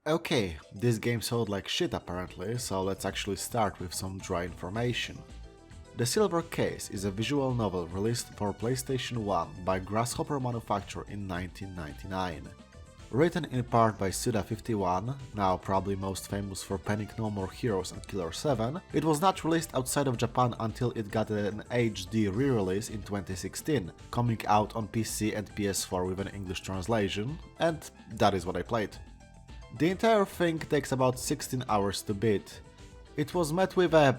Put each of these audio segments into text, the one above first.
Okay, this game sold like shit apparently, so let's actually start with some dry information. The Silver Case is a visual novel released for PlayStation 1 by Grasshopper Manufacture in 1999. Written in part by Suda51, now probably most famous for penning No More Heroes and Killer 7, it was not released outside of Japan until it got an HD re-release in 2016, coming out on PC and PS4 with an English translation, and that is what I played. The entire thing takes about 16 hours to beat. It was met with a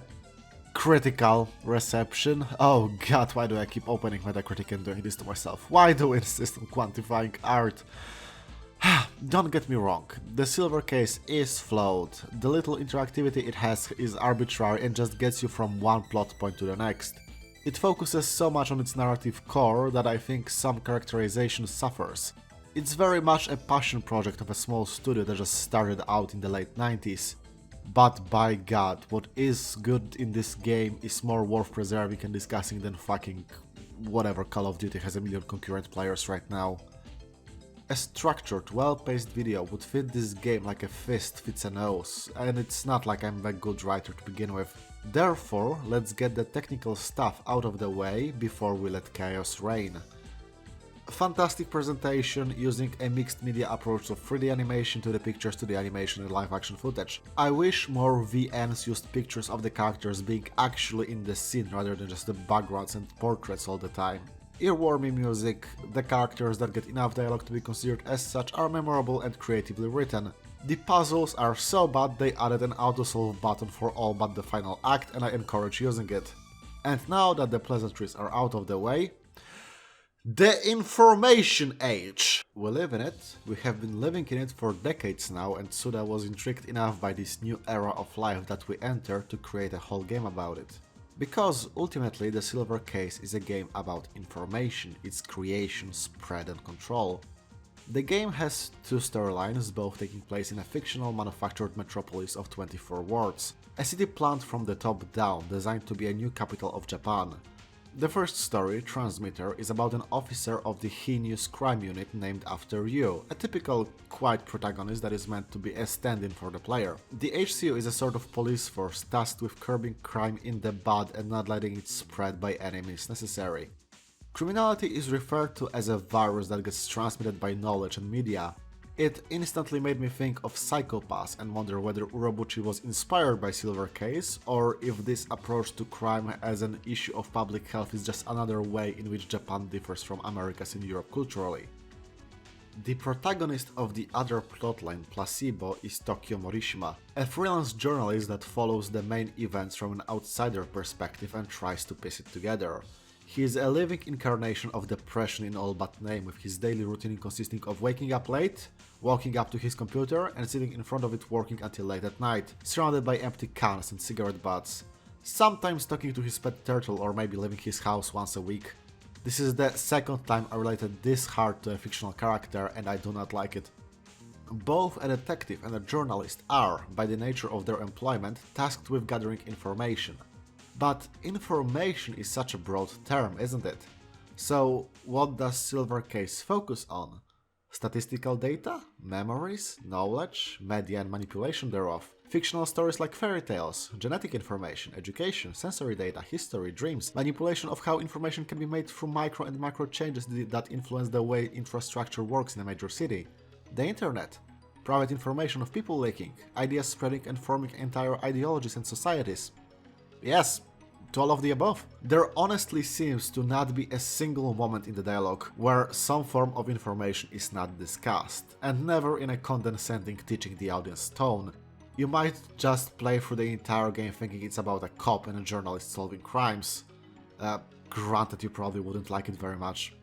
critical reception. Oh god, why do I keep opening Metacritic and doing this to myself? Why do I insist on quantifying art? Don't get me wrong, the Silver Case is flawed. The little interactivity it has is arbitrary and just gets you from one plot point to the next. It focuses so much on its narrative core that I think some characterization suffers. It's very much a passion project of a small studio that just started out in the late 90s. But by god, what is good in this game is more worth preserving and discussing than fucking whatever Call of Duty has a million concurrent players right now. A structured, well-paced video would fit this game like a fist fits a nose, and it's not like I'm a good writer to begin with. Therefore, let's get the technical stuff out of the way before we let chaos reign. Fantastic presentation using a mixed media approach of 3D animation to the pictures to the animation and live action footage. I wish more VNs used pictures of the characters being actually in the scene rather than just the backgrounds and portraits all the time. Earwormy music, the characters that get enough dialogue to be considered as such are memorable and creatively written. The puzzles are so bad they added an autosolve button for all but the final act, and I encourage using it. And now that the pleasantries are out of the way, the information age! We live in it, we have been living in it for decades now, and Suda was intrigued enough by this new era of life that we enter to create a whole game about it. Because ultimately the Silver Case is a game about information, its creation, spread and control. The game has two storylines, both taking place in a fictional manufactured metropolis of 24 worlds, a city planned from the top down, designed to be a new capital of Japan. The first story, Transmitter, is about an officer of the heinous crime unit named after you, a typical quiet protagonist that is meant to be a stand-in for the player. The HCU is a sort of police force tasked with curbing crime in the bud and not letting it spread by any means necessary. Criminality is referred to as a virus that gets transmitted by knowledge and media. It instantly made me think of Psychopaths and wonder whether Urobuchi was inspired by Silver Case, or if this approach to crime as an issue of public health is just another way in which Japan differs from Americas in Europe culturally. The protagonist of the other plotline, Placebo, is Tokyo Morishima, a freelance journalist that follows the main events from an outsider perspective and tries to piece it together. He is a living incarnation of depression in all but name, with his daily routine consisting of waking up late, walking up to his computer and sitting in front of it working until late at night, surrounded by empty cans and cigarette butts. Sometimes talking to his pet turtle or maybe leaving his house once a week. This is the second time I related this hard to a fictional character and I do not like it. Both a detective and a journalist are, by the nature of their employment, tasked with gathering information. But information is such a broad term, isn't it? So what does Silver Case focus on? Statistical data? Memories? Knowledge? Media and manipulation thereof? Fictional stories like fairy tales? Genetic information? Education? Sensory data? History? Dreams? Manipulation of how information can be made through micro and macro changes that influence the way infrastructure works in a major city? The internet? Private information of people leaking? Ideas spreading and forming entire ideologies and societies? Yes, to all of the above. There honestly seems to not be a single moment in the dialogue where some form of information is not discussed, and never in a condescending teaching the audience tone. You might just play through the entire game thinking it's about a cop and a journalist solving crimes. Granted, you probably wouldn't like it very much.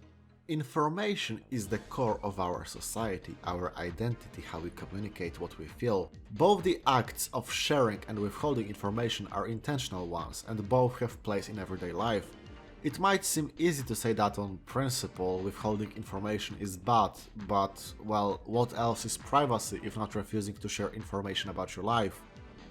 Information is the core of our society, our identity, how we communicate what we feel. Both the acts of sharing and withholding information are intentional ones, and both have place in everyday life. It might seem easy to say that on principle, withholding information is bad, but, well, what else is privacy if not refusing to share information about your life?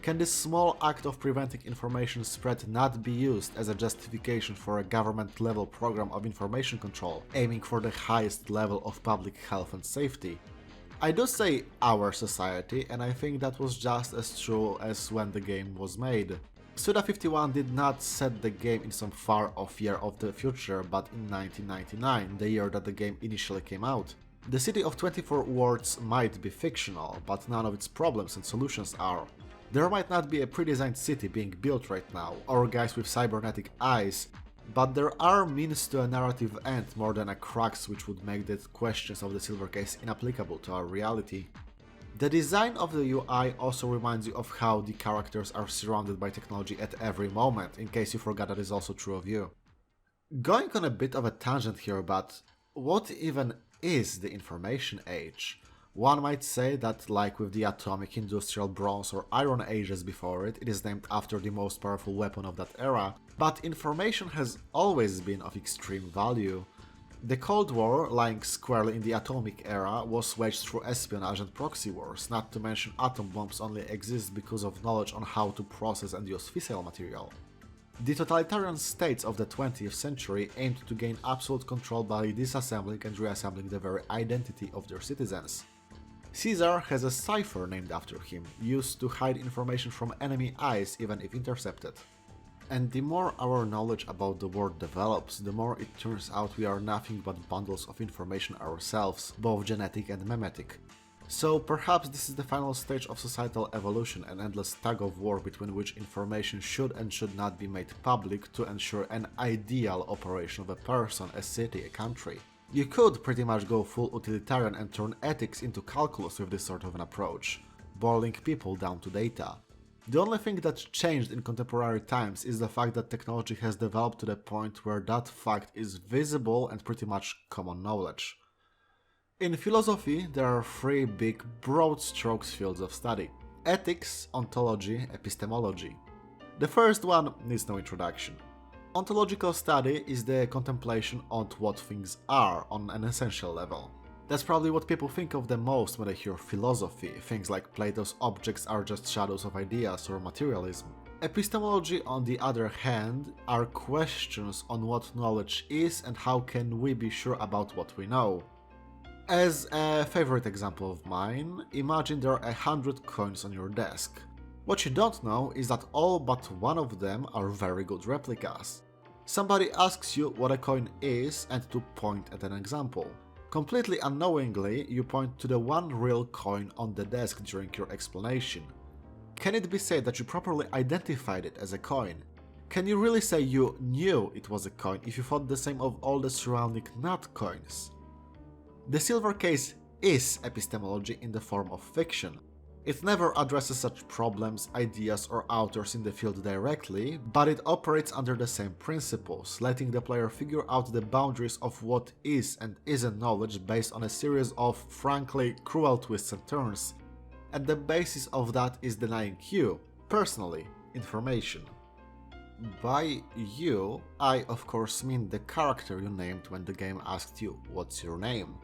Can this small act of preventing information spread not be used as a justification for a government-level program of information control, aiming for the highest level of public health and safety? I do say our society, and I think that was just as true as when the game was made. Suda 51 did not set the game in some far-off year of the future, but in 1999, the year that the game initially came out. The city of 24 worlds might be fictional, but none of its problems and solutions are. There might not be a pre-designed city being built right now, or guys with cybernetic eyes, but there are means to a narrative end more than a crux which would make the questions of the Silver Case inapplicable to our reality. The design of the UI also reminds you of how the characters are surrounded by technology at every moment, in case you forgot that is also true of you. Going on a bit of a tangent here, but what even is the information age? One might say that, like with the atomic, industrial, bronze or iron ages before it, it is named after the most powerful weapon of that era, but information has always been of extreme value. The Cold War, lying squarely in the atomic era, was waged through espionage and proxy wars, not to mention atom bombs only exist because of knowledge on how to process and use fissile material. The totalitarian states of the 20th century aimed to gain absolute control by disassembling and reassembling the very identity of their citizens. Caesar has a cipher named after him, used to hide information from enemy eyes even if intercepted. And the more our knowledge about the world develops, the more it turns out we are nothing but bundles of information ourselves, both genetic and memetic. So perhaps this is the final stage of societal evolution, an endless tug of war between which information should and should not be made public to ensure an ideal operation of a person, a city, a country. You could pretty much go full utilitarian and turn ethics into calculus with this sort of an approach, boiling people down to data. The only thing that changed in contemporary times is the fact that technology has developed to the point where that fact is visible and pretty much common knowledge. In philosophy, there are three big, broad strokes fields of study: ethics, ontology, epistemology. The first one needs no introduction. Ontological study is the contemplation on what things are on an essential level. That's probably what people think of the most when they hear philosophy, things like Plato's objects are just shadows of ideas or materialism. Epistemology, on the other hand, are questions on what knowledge is and how can we be sure about what we know. As a favorite example of mine, imagine there are 100 coins on your desk. What you don't know is that all but one of them are very good replicas. Somebody asks you what a coin is and to point at an example. Completely unknowingly, you point to the one real coin on the desk during your explanation. Can it be said that you properly identified it as a coin? Can you really say you knew it was a coin if you thought the same of all the surrounding not coins? The Silver Case is epistemology in the form of fiction. It never addresses such problems, ideas or authors in the field directly, but it operates under the same principles, letting the player figure out the boundaries of what is and isn't knowledge based on a series of, frankly, cruel twists and turns. And the basis of that is denying you, personally, information. By you, I of course mean the character you named when the game asked you, what's your name?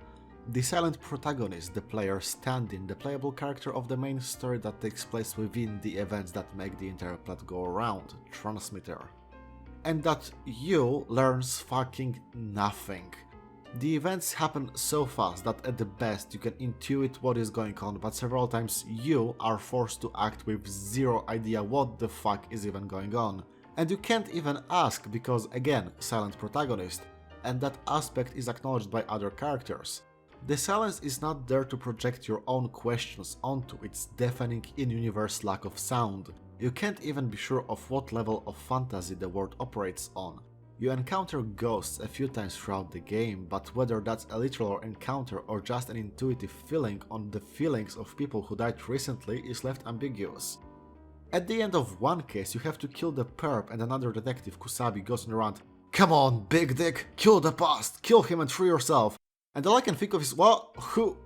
The silent protagonist, the player stand-in, the playable character of the main story that takes place within the events that make the entire plot go around, transmitter. And that you learns fucking nothing. The events happen so fast that at the best you can intuit what is going on, but several times you are forced to act with zero idea what the fuck is even going on. And you can't even ask because, again, silent protagonist, and that aspect is acknowledged by other characters. The silence is not there to project your own questions onto its deafening in-universe lack of sound. You can't even be sure of what level of fantasy the world operates on. You encounter ghosts a few times throughout the game, but whether that's a literal encounter or just an intuitive feeling on the feelings of people who died recently is left ambiguous. At the end of one case, you have to kill the perp and another detective, Kusabi, goes on around, "Come on, big dick, kill the past, kill him and free yourself." And all I can think of is, well,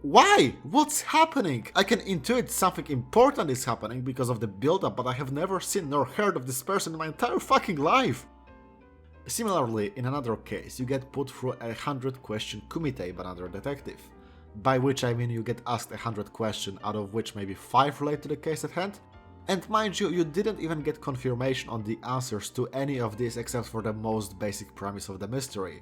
why? What's happening? I can intuit something important is happening because of the build-up, but I have never seen nor heard of this person in my entire fucking life. Similarly, in another case, you get put through a 100-question kumite by another detective. By which I mean you get asked 100 questions, out of which maybe 5 relate to the case at hand. And mind you, you didn't even get confirmation on the answers to any of these except for the most basic premise of the mystery.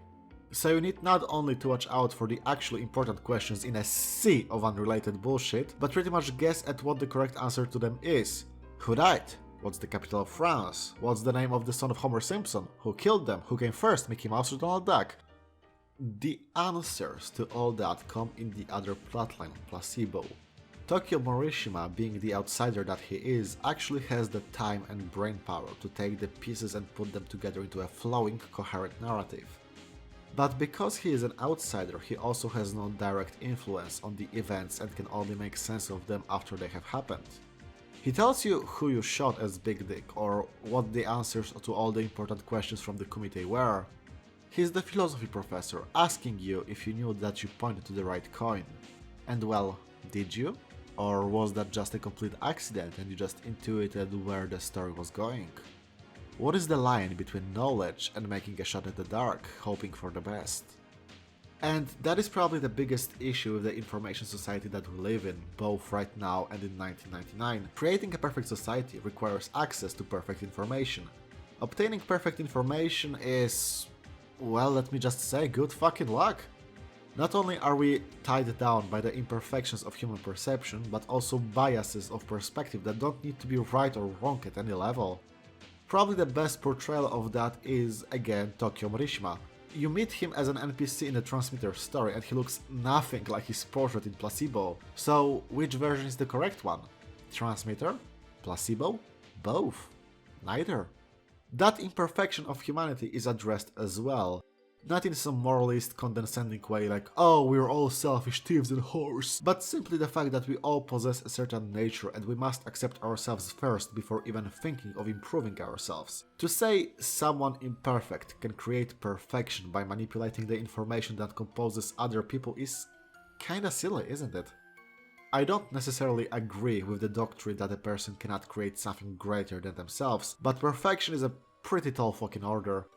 So you need not only to watch out for the actually important questions in a sea of unrelated bullshit, but pretty much guess at what the correct answer to them is. Who died? What's the capital of France? What's the name of the son of Homer Simpson? Who killed them? Who came first, Mickey Mouse or Donald Duck? The answers to all that come in the other plotline, Placebo. Tokyo Morishima, being the outsider that he is, actually has the time and brain power to take the pieces and put them together into a flowing, coherent narrative. But because he is an outsider, he also has no direct influence on the events and can only make sense of them after they have happened. He tells you who you shot as Big Dick or what the answers to all the important questions from the Kumite were. He's the philosophy professor asking you if you knew that you pointed to the right coin. And well, did you? Or was that just a complete accident and you just intuited where the story was going? What is the line between knowledge and making a shot at the dark, hoping for the best? And that is probably the biggest issue with the information society that we live in, both right now and in 1999. Creating a perfect society requires access to perfect information. Obtaining perfect information is, well, let me just say, good fucking luck. Not only are we tied down by the imperfections of human perception, but also biases of perspective that don't need to be right or wrong at any level. Probably the best portrayal of that is, again, Tokyo Morishima. You meet him as an NPC in the Transmitter story and he looks nothing like his portrait in Placebo. So, which version is the correct one? Transmitter? Placebo? Both? Neither. That imperfection of humanity is addressed as well. Not in some moralist condescending way like, oh, we're all selfish thieves and whores, but simply the fact that we all possess a certain nature and we must accept ourselves first before even thinking of improving ourselves. To say someone imperfect can create perfection by manipulating the information that composes other people is kinda silly, isn't it? I don't necessarily agree with the doctrine that a person cannot create something greater than themselves, but perfection is a pretty tall fucking order.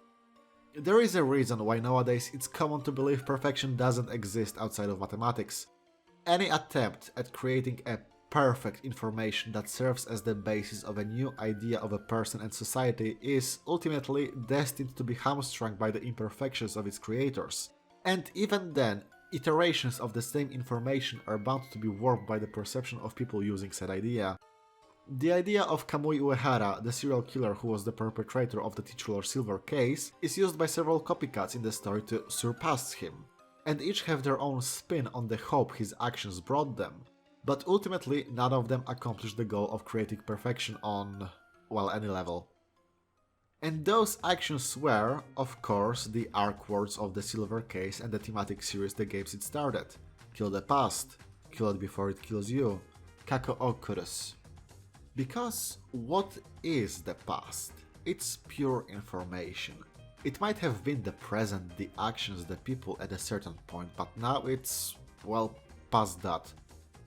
There is a reason why nowadays it's common to believe perfection doesn't exist outside of mathematics. Any attempt at creating a perfect information that serves as the basis of a new idea of a person and society is ultimately destined to be hamstrung by the imperfections of its creators. And even then, iterations of the same information are bound to be warped by the perception of people using said idea. The idea of Kamui Uehara, the serial killer who was the perpetrator of the titular Silver case, is used by several copycats in the story to surpass him, and each have their own spin on the hope his actions brought them, but ultimately none of them accomplished the goal of creating perfection on, well, any level. And those actions were, of course, the arc words of the Silver case and the thematic series the games it started. Kill the past, kill it before it kills you, Kako Okurus. Because what is the past? It's pure information. It might have been the present, the actions, the people at a certain point, but now it's, well, past that.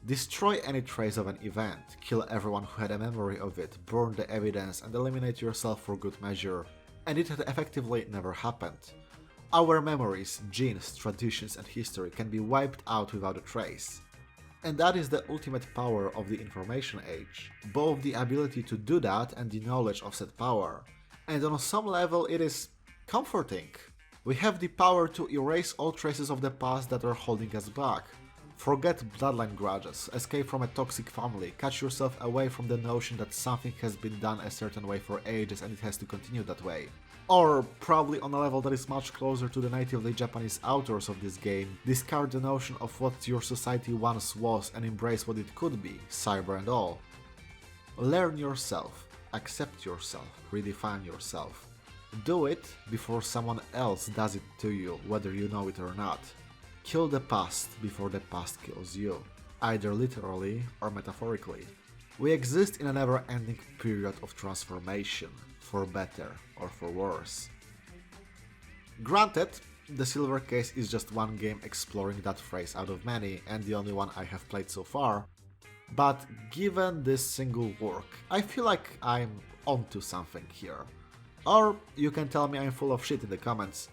Destroy any trace of an event, kill everyone who had a memory of it, burn the evidence and eliminate yourself for good measure. And it had effectively never happened. Our memories, genes, traditions and history can be wiped out without a trace. And that is the ultimate power of the information age, both the ability to do that and the knowledge of said power. And on some level it is comforting. We have the power to erase all traces of the past that are holding us back. Forget bloodline grudges, escape from a toxic family, cut yourself away from the notion that something has been done a certain way for ages and it has to continue that way. Or, probably on a level that is much closer to the natively Japanese authors of this game, discard the notion of what your society once was and embrace what it could be, cyber and all. Learn yourself, accept yourself, redefine yourself. Do it before someone else does it to you, whether you know it or not. Kill the past before the past kills you, either literally or metaphorically. We exist in a never-ending period of transformation, for better or for worse. Granted, the Silver case is just one game exploring that phrase out of many, and the only one I have played so far, but given this single work, I feel like I'm onto something here. Or you can tell me I'm full of shit in the comments.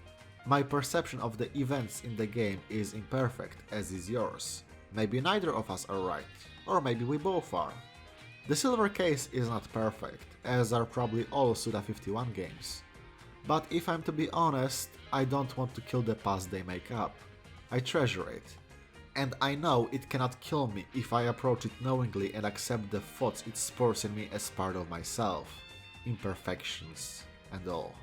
My perception of the events in the game is imperfect, as is yours. Maybe neither of us are right, or maybe we both are. The Silver Case is not perfect, as are probably all Suda51 games. But if I'm to be honest, I don't want to kill the past they make up. I treasure it. And I know it cannot kill me if I approach it knowingly and accept the thoughts it spurs in me as part of myself. Imperfections and all.